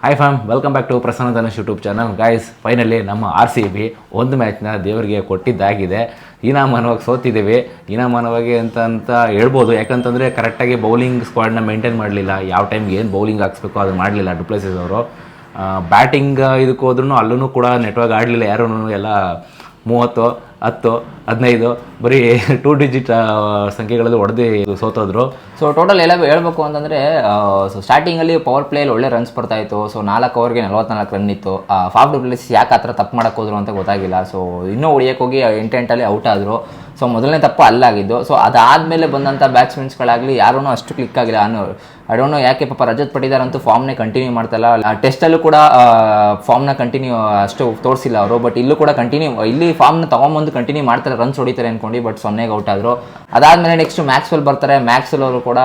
Hi fam, welcome back to Prasanna Dhanush YouTube channel. Guys, finally ನಮ್ಮ RCB ಒಂದು ಮ್ಯಾಚ್ನ ದೇವರಿಗೆ ಕೊಟ್ಟಿದ್ದಾಗಿದೆ. ಹೀನಾಮಾನವಾಗಿ ಸೋತಿದ್ದೀವಿ. ಹೀನಾಮಾನವಾಗಿ ಅಂತ ಹೇಳ್ಬೋದು. ಯಾಕಂತಂದರೆ ಕರೆಕ್ಟಾಗಿ ಬೌಲಿಂಗ್ ಸ್ಕ್ವಾಡ್ನ ಮೇಂಟೈನ್ ಮಾಡಲಿಲ್ಲ. ಯಾವ ಟೈಮ್ಗೆ ಏನು ಬೌಲಿಂಗ್ ಹಾಕ್ಸ್ಬೇಕು ಅದು ಮಾಡಲಿಲ್ಲ ಡು ಪ್ಲೆಸಿಸ್ ಅವರು. ಬ್ಯಾಟಿಂಗ್ ಇದಕ್ಕೆ ಹೋದ್ರೂ ಅಲ್ಲೂ ಕೂಡ ನೆಟ್ವರ್ಕ್ ಆಡಲಿಲ್ಲ. ಯಾರೂ ಎಲ್ಲ 30, 10, 15 ಬರೀ 2 ಡಿಜಿಟ್ ಸಂಖ್ಯೆಗಳಲ್ಲಿ ಹೊಡೆದು ಸೋತೋದ್ರು. ಸೊ ಟೋಟಲ್ ಎಲ್ಲ ಹೇಳ್ಬೇಕು ಅಂತಂದರೆ ಸ್ಟಾರ್ಟಿಂಗಲ್ಲಿ ಪವರ್ ಪ್ಲೇಯಲ್ಲಿ ಒಳ್ಳೆ ರನ್ಸ್ ಬರ್ತಾಯಿತ್ತು. ಸೊ 4 ಓವರ್ಗೆ 44 ರನ್ ಇತ್ತು. ಫಾಫ್ ಡು ಪ್ಲೆಸಿಸ್ ಯಾಕೆ ಆ ಥರ ತಪ್ಪು ಮಾಡೋಕ್ಕೆ ಹೋದ್ರು ಅಂತ ಗೊತ್ತಾಗಿಲ್ಲ. ಸೊ ಇನ್ನೂ ಹೊಡಿಯೋಕ್ಕೆ ಹೋಗಿ ಇಂಟೆಂಟಲ್ಲಿ ಔಟ್ ಆದರು. ಸೊ ಮೊದಲನೇ ತಪ್ಪು ಅಲ್ಲಾಗಿದ್ದು. ಸೊ ಅದಾದಮೇಲೆ ಬಂದಂಥ ಬ್ಯಾಟ್ಸ್ಮನ್ಸ್ಗಳಾಗಲಿ ಯಾರೂ ಅಷ್ಟು ಕ್ಲಿಕ್ ಆಗಿಲ್ಲ. ಐ ಡೋಂಟ್ ನೋ ಯಾಕೆ. ಪಾಪ ರಜತ್ ಪಟಿದಾರ್ ಅಂತೂ ಫಾರ್ಮ್ನೇ ಕಂಟಿನ್ಯೂ ಮಾಡ್ತಾಯಿಲ್ಲ. ಟೆಸ್ಟಲ್ಲೂ ಕೂಡ ಫಾರ್ಮ್ನ ಕಂಟಿನ್ಯೂ ಅಷ್ಟು ತೋರಿಸಿಲ್ಲ ಅವರು. ಬಟ್ ಇಲ್ಲೂ ಕೂಡ ಇಲ್ಲಿ ಫಾರ್ಮ್ನ ತೊಗೊಂಬಂದು ಕಂಟಿನ್ಯೂ ಮಾಡ್ತಾರೆ, ರನ್ಸ್ ಹೊಡಿತಾರೆ ಅಂದ್ಕೊಂಡು. ಬಟ್ 0ಗೆ ಔಟ್ ಆದರು. ಅದಾದಮೇಲೆ ನೆಕ್ಸ್ಟ್ ಮ್ಯಾಕ್ಸ್ವೆಲ್ ಬರ್ತಾರೆ. ಮ್ಯಾಕ್ಸ್ವೆಲ್ ಅವರು ಕೂಡ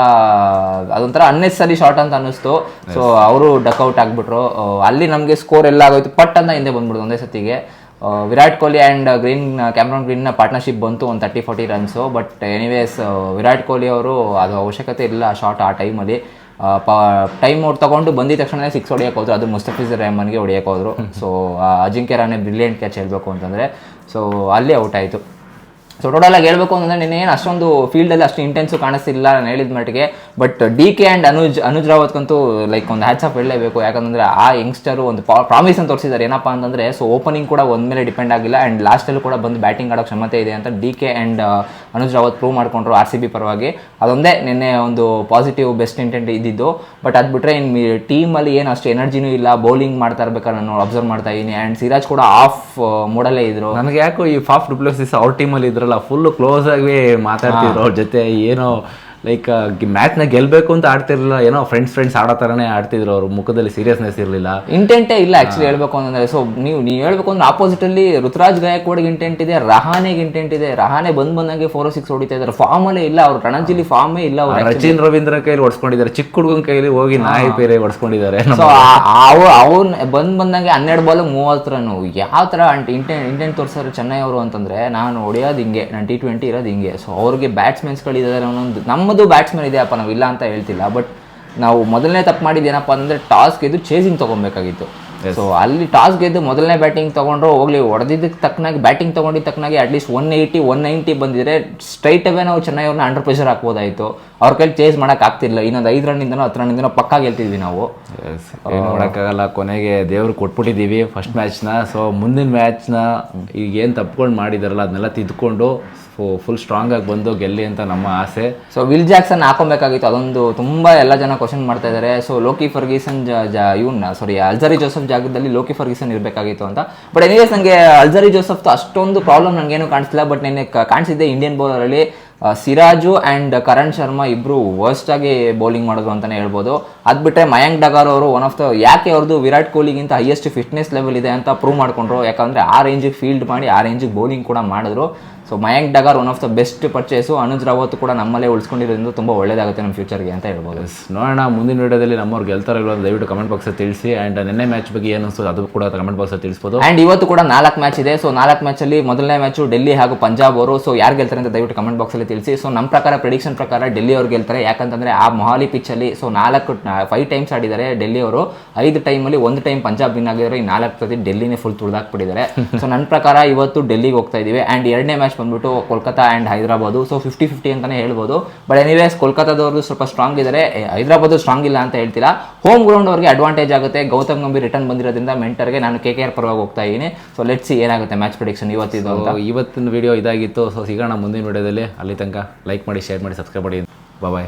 ಅದೊಂಥರ ಅನ್ನೆಸರಿ ಶಾರ್ಟ್ ಅಂತ ಅನ್ನಿಸ್ತು. ಸೊ ಅವರು ಡಕ್ಔಟ್ ಆಗಿಬಿಟ್ರು. ಅಲ್ಲಿ ನಮಗೆ ಸ್ಕೋರ್ ಎಲ್ಲ ಆಗೋಯ್ತು. ಪಟ್ ಅಂತ ಹಿಂದೆ ಬಂದ್ಬಿಡ್ತು ಒಂದೇ ಸತಿಗೆ. ವಿರಾಟ್ ಕೊಹ್ಲಿ ಆ್ಯಂಡ್ ಕ್ಯಾಮ್ರಾನ್ ಗ್ರೀನ್ನ ಪಾರ್ಟ್ನರ್ಶಿಪ್ ಬಂತು ಒಂದು 30-40 runs. But anyways Virat Kohli ಅವರು ಅದು ಅವಶ್ಯಕತೆ ಇಲ್ಲ ಶಾಟ್ ಆ ಟೈಮಲ್ಲಿ. ಟೈಮ್ ಔಟ್ ತೊಗೊಂಡು ಬಂದಿದ ತಕ್ಷಣ 6 ಹೊಡಿಯೋಕೆ ಹೋದ್ರು. ಅದು ಮುಸ್ತಫಿಜುರ್ ರೆಹಮಾನ್ಗೆ ಹೊಡಿಯೋಕೆ ಹೋದ್ರು. So Ajinkya Rahane brilliant catch ಹೇಳಬೇಕು ಅಂತಂದರೆ. ಸೊ ಅಲ್ಲಿ ಔಟ್ ಆಯಿತು. ಸೊ ಟೋಟಲಾಗಿ ಹೇಳ್ಬೇಕು ಅಂತಂದರೆ ನಿನ್ನೇನು ಅಷ್ಟೊಂದು ಫೀಲ್ಡಲ್ಲಿ ಅಷ್ಟು ಇಂಟೆನ್ಸು ಕಾಣಿಸ್ತಿಲ್ಲ ನಾನು ಹೇಳಿದ ಮಟ್ಟಿಗೆ. ಬಟ್ DK ಆ್ಯಂಡ್ ಅನುಜ್ ರಾವತ್ಗಂತೂ ಲೈಕ್ ಒಂದು ಹ್ಯಾಟ್ಸ್ ಆಫ್ ಹೇಳಲೇಬೇಕು. ಯಾಕಂದರೆ ಆ ಯಂಗ್ಸ್ಟರು ಒಂದು ಪ್ರಾಮಿಸ್ ಅಂತ ತೋರಿಸಿದ್ದಾರೆ. ಏನಪ್ಪ ಅಂತಂದರೆ ಸೊ ಓಪನಿಂಗ್ ಕೂಡ ಒಂದ ಮೇಲೆ ಡಿಪೆಂಡ್ ಆಗಿಲ್ಲ. ಆ್ಯಂಡ್ ಲಾಸ್ಟಲ್ಲೂ ಕೂಡ ಬಂದು ಬ್ಯಾಟಿಂಗ್ ಆಡೋ ಕ್ಷಮತೆ ಇದೆ ಅಂತ DK and Anuj Rawat prove ಮಾಡಿಕೊಂಡ್ರು RCB ಪರವಾಗಿ. ಅದೊಂದೇ ನಿನ್ನೆ ಒಂದು ಪಾಸಿಟಿವ್ ಬೆಸ್ಟ್ ಇಂಟೆಂಟ್ ಇದ್ದಿದ್ದು. ಬಟ್ ಅದು ಬಿಟ್ಟರೆ ಇನ್ನು ಟೀಮಲ್ಲಿ ಏನು ಅಷ್ಟು ಎನರ್ಜಿನೂ ಇಲ್ಲ. ಬೌಲಿಂಗ್ ಮಾಡ್ತಾ ಇರ್ಬೇಕಾದ್ರೆ ನಾನು ಅಬ್ಸರ್ವ್ ಮಾಡ್ತಾ ಇದ್ದೀನಿ. ಆ್ಯಂಡ್ ಸಿರಾಜ್ ಕೂಡ ಆಫ್ ಮೋಡಲ್ಲೇ ಇದ್ರು. ನನಗೆ ಯಾಕೋ ಈ ಫಾಫ್ ಡು ಪ್ಲೆಸಿಸ್ ಅವ್ರ ಟೀಮಲ್ಲಿ ಇದ್ರಲ್ಲ ಫುಲ್ ಕ್ಲೋಸ್ ಆಗಿ ಮಾತಾಡ್ತಿದ್ರು ಅವ್ರ ಜೊತೆ. ಏನೋ ಲೈಕ್ ಮ್ಯಾಚ್ನ ಗೆಲ್ಲಬೇಕು ಅಂತ ಆಡ್ತಿರ್ಲಿಲ್ಲ. ಏನೋ ಫ್ರೆಂಡ್ಸ್ ಆಡೋ ಥರನೇ ಆಡ್ತಿದ್ರು. ಅವ್ರ ಮುಖದಲ್ಲಿ ಸೀರಿಯಸ್ನೆಸ್ ಇರಲಿಲ್ಲ, ಇಂಟೆಂಟೇ ಇಲ್ಲ ಆ್ಯಕ್ಚುಲಿ ಹೇಳ್ಬೇಕು ಅಂತಂದರೆ. ಸೊ ನೀವು ಹೇಳ್ಬೇಕು ಅಂದ್ರೆ ಆಪೋಸಿಟಲ್ಲಿ ಋತುರಾಜ್ ಗಾಯಕ್ವಾಡ್ಗೆ ಇಂಟೆಂಟ್ ಇದೆ, ರಹಾನೆಗೆ ಇಂಟೆಂಟ್ ಇದೆ. ರಹಾನೆ ಬಂದಂಗೆ 4-6 ಹೊಡಿತಾ ಇದ್ದಾರೆ. ಫಾರ್ಮಲ್ಲೇ ಇಲ್ಲ ಅವರು. ರಣಜಿಲಿ ಫಾರ್ಮೇ ಇಲ್ಲ ಅವರು. ಸಚಿನ್ ರವೀಂದ್ರ ಕೈಲಿ ಹೊಡ್ಸ್ಕೊಂಡಿದ್ದಾರೆ. ಚಿಕ್ಕ ಹುಡುಗನ ಕೈಲಿ ಹೋಗಿ ನಾಯಿ ಬೇರೆ ಹೊಡ್ಸ್ಕೊಂಡಿದ್ದಾರೆ. ಸೊ ಅವ್ನು ಬಂದಂಗೆ 12 ಬಾಲ್ 30 ರನ್ನು. ಯಾವ ಥರ ಇಂಟೆಂಟ್ ತೋರಿಸಿದ್ರು ಚೆನ್ನೈ ಅವರು ಅಂತಂದರೆ, ನಾನು ಹೊಡೆಯೋದು ಹಿಂಗೆ, ನಾನು T20 ಇರೋದು ಹಿಂಗೆ. ಸೊ ಅವ್ರಿಗೆ ಬ್ಯಾಟ್ಸ್ಮನ್ಸ್ಗಳಿದ್ದಾರೆ. ಒಂದೊಂದು ನಮ್ಮದು ಬ್ಯಾಟ್ಸ್ಮನ್ ಇದೆಯಪ್ಪ, ನಾವು ಇಲ್ಲ ಅಂತ ಹೇಳ್ತಿಲ್ಲ. ಬಟ್ ನಾವು ಮೊದಲನೇ ತಪ್ಪು ಮಾಡಿದ್ದೇನಪ್ಪ ಅಂದರೆ ಟಾಸ್ ಗೆದ್ದು ಚೇಸಿಂಗ್ ತೊಗೊಬೇಕಾಗಿತ್ತು. ಸೊ ಅಲ್ಲಿ ಟಾಸ್ ಗೆದ್ದು ಮೊದಲನೇ ಬ್ಯಾಟಿಂಗ್ ತೊಗೊಂಡ್ರು ಹೋಗ್ಲಿ. ಹೊಡೆದಿದ್ದಕ್ಕೆ ತಕ್ಕನಾಗಿ ಬ್ಯಾಟಿಂಗ್ ತೊಗೊಂಡಿದ್ದ ತಕ್ಕನಾಗಿ ಅಟ್ಲೀಸ್ಟ್ 180-190 ಬಂದಿದ್ರೆ ಸ್ಟ್ರೈಟ್ ಅವೇ ನಾವು ಚೆನ್ನೈ ಅವ್ರನ್ನ ಅಂಡರ್ ಪ್ರೆಷರ್ ಹಾಕ್ಬೋದಾಯಿತು. ಅವ್ರ ಕೈಲಿ ಚೇಸ್ ಮಾಡೋಕ್ಕಾಗ್ತಿಲ್ಲ. ಇನ್ನೊಂದು 5 ರನ್ನಿಂದನೋ 10 ರನ್ನಿಂದನೋ ಪಕ್ಕಾ ಗೆಲ್ತಿದ್ವಿ ನಾವು. ಏನು ಮಾಡೋಕ್ಕಾಗಲ್ಲ. ಕೊನೆಗೆ ದೇವ್ರು ಕೊಟ್ಬಿಟ್ಟಿದ್ದೀವಿ ಫಸ್ಟ್ ಮ್ಯಾಚ್ನ. ಸೊ ಮುಂದಿನ ಮ್ಯಾಚ್ನ ಈಗ ಏನು ತಪ್ಕೊಂಡು ಮಾಡಿದಾರಲ್ಲ ಅದನ್ನೆಲ್ಲ ತಿದ್ಕೊಂಡು ಫುಲ್ ಸ್ಟ್ರಾಂಗ್ ಆಗಿ ಬಂದು ಗೆಲ್ಲಿ ಅಂತ ನಮ್ಮ ಆಸೆ. ಸೊ ವಿಲ್ ಜಾಕ್ಸನ್ ಹಾಕೊಬೇಕಾಗಿತ್ತು. ಅದೊಂದು ತುಂಬ ಎಲ್ಲ ಜನ ಕ್ವಶನ್ ಮಾಡ್ತಾ ಇದ್ದಾರೆ. So Lockie Ferguson Alzarri Joseph ಜಾಗದಲ್ಲಿ ಲೋಕಿ ಫರ್ಗೀಸನ್ ಇರಬೇಕಾಗಿತ್ತು ಅಂತ. ಬಟ್ ಎನಿವೇಸ್ ನನಗೆ ಅಲ್ಜರಿ ಜೋಸೆಫ್ದು ಅಷ್ಟೊಂದು ಪ್ರಾಬ್ಲಮ್ ನನಗೇನು ಕಾಣಿಸ್ತಿಲ್ಲ. ಬಟ್ ನೆನ್ನೆ ಕಾಣಿಸಿದ್ದೆ ಇಂಡಿಯನ್ ಬೌಲರಲ್ಲಿ ಸಿರಾಜು ಆ್ಯಂಡ್ ಕರಣ್ ಶರ್ಮಾ ಇಬ್ಬರು ವರ್ಸ್ಟಾಗಿ ಬೌಲಿಂಗ್ ಮಾಡೋದು ಅಂತಲೇ ಹೇಳ್ಬೋದು. ಅದು ಬಿಟ್ಟರೆ ಮಯಾಂಕ್ ಡಗಾರ್ ಅವರು ಒನ್ ಆಫ್ ದ ಯಾಕೆ ಅವ್ರದ್ದು ವಿರಾಟ್ ಕೊಹ್ಲಿಗಿಂತ ಹೈಯೆಸ್ಟ್ ಫಿಟ್ನೆಸ್ ಲೆವೆಲ್ ಇದೆ ಅಂತ ಪ್ರೂವ್ ಮಾಡಿಕೊಂಡ್ರು. ಯಾಕಂದರೆ ಆ ರೇಂಜಿಗೆ ಫೀಲ್ಡ್ ಮಾಡಿ ಆ ರೇಂಜಿಗೆ ಬೌಲಿಂಗ್ ಕೂಡ ಮಾಡಿದ್ರು. So Mayank Dagar one of the best purchase. Anuj Rawat ಕೂಡ ನಮ್ಮಲ್ಲೇ ಉಳಿಸ್ಕೊಂಡಿರೋದ್ರಿಂದ ತುಂಬ ಒಳ್ಳೇದಾಗುತ್ತೆ ನಮ್ಮ ಫ್ಯೂಚರ್ಗೆ ಅಂತ ಹೇಳ್ಬೋದು. ನೋಡೋಣ ಮುಂದಿನ ವಿಡಿಯೋದಲ್ಲಿ ನಮ್ಮವ್ರು ಗೆಲ್ತಾರೋ ಇಲ್ಲೋ ದಯವಿಟ್ಟು ಕಮೆಂಟ್ ಬಾಕ್ಸಲ್ಲಿ ತಿಳಿಸಿ. ಆ್ಯಂಡ್ ನಿನ್ನೆ ಮ್ಯಾಚ್ ಬಗ್ಗೆ ಏನು ಅನಿಸ್ತದೆ ಅದು ಕೂಡ ಕಮೆಂಟ್ ಬಾಕ್ಸಲ್ಲಿ ತಿಳಿಸ್ಬೋದು. ಆ್ಯಂಡ್ ಇವತ್ತು ಕೂಡ 4 ಮ್ಯಾಚ್ ಇದೆ. ಸೊ 4 ಮ್ಯಾಚಲ್ಲಿ ಮೊದಲನೇ ಮ್ಯಾಚು ಡೆಲ್ಲಿ ಹಾಗೂ ಪಂಜಾಬ್ ಅವರು. ಸೊ ಯಾರು ಗೆಲ್ತಾರೆ ಅಂತ ದಯವಿಟ್ಟು ಕಮೆಂಟ್ ಬಾಕ್ಸಲ್ಲಿ ತಿಳಿಸಿ. ಸೊ ನಮ್ಮ ಪ್ರಕಾರ ಪ್ರಿಡಿಕ್ಷನ್ ಪ್ರಕಾರ ಡೆಲ್ಲಿ ಅವ್ರು ಗೆಲ್ತಾರೆ. ಯಾಕಂತಂದರೆ ಆ ಮೊಹಾಲಿ ಪಿಚ್ಚಲ್ಲಿ 5 ಟೈಮ್ಸ್ ಆಡಿದ್ದಾರೆ ಡೆಲ್ಲಿ ಅವರು. 5 ಟೈಮಲ್ಲಿ 1 ಟೈಮ್ ಪಂಜಾಬ್ ವಿನ್ ಆಗಿದ್ದಾರೆ. ಈ 4 ಸತಿ ಡೆಲ್ಲಿನೇ ಫುಲ್ ತುಳಿದಾಕ್ಬಿಟ್ಟಿದ್ದಾರೆ. ಸೊ ನನ್ನ ಪ್ರಕಾರ ಇವತ್ತು ಡೆಲ್ಲಿಗೆ ಹೋಗ್ತಾ ಇದ್ದೀವಿ. ಆ್ಯಂಡ್ 2ನೇ ಮ್ಯಾಚ್ ಬಂದ್ಬಿಟ್ಟು ಕೋಲ್ಕತ್ತಾ ಆ್ಯಂಡ್ ಹೈದರಾಬಾದು. ಸೊ 50-50 ಅಂತಲೇ ಹೇಳ್ಬೋದು. ಬಟ್ ಎನಿವೇಸ್ ಕೋಲ್ಕತ್ತಾದವ್ರದ್ದು ಸ್ವಲ್ಪ ಸ್ಟ್ರಾಂಗ್ ಇದ್ದಾರೆ, ಹೈದರಾಬಾದ್ ಸ್ಟ್ರಾಂಗ್ ಇಲ್ಲ ಅಂತ ಹೇಳ್ತಿಲ್ಲ. ಹೋಮ್ ಗ್ರೌಂಡ್ ಅವ್ರಿಗೆ ಅಡ್ವಾಂಟೇಜ್ ಆಗುತ್ತೆ. ಗೌತಮ್ ಗಂಭೀರ್ ರಿಟರ್ನ್ ಬಂದಿರೋದ್ರಿಂದ ಮೆಂಟರ್ಗೆ ನಾನು KKR ಪರವಾಗಿ ಹೋಗ್ತಾ ಇದ್ದೀನಿ. ಸೊ ಲೆಟ್ಸ್ ಸಿ ಏನಾಗುತ್ತೆ ಮ್ಯಾಚ್ ಪ್ರಿಡಿಕ್ಷನ್ ಇವತ್ತಿದು ಅಂತ. ಇವತ್ತಿನ ವಿಡಿಯೋ ಇದಾಗಿತ್ತು. ಸೊ ಸಿಗೋಣ ಮುಂದಿನ ವಿಡಿಯೋದಲ್ಲಿ. ಅಲ್ಲಿ ತನಕ ಲೈಕ್ ಮಾಡಿ, ಶೇರ್ ಮಾಡಿ, ಸಬ್ಸ್ಕ್ರೈಬ್ ಮಾಡಿ. ಬಾಯ್.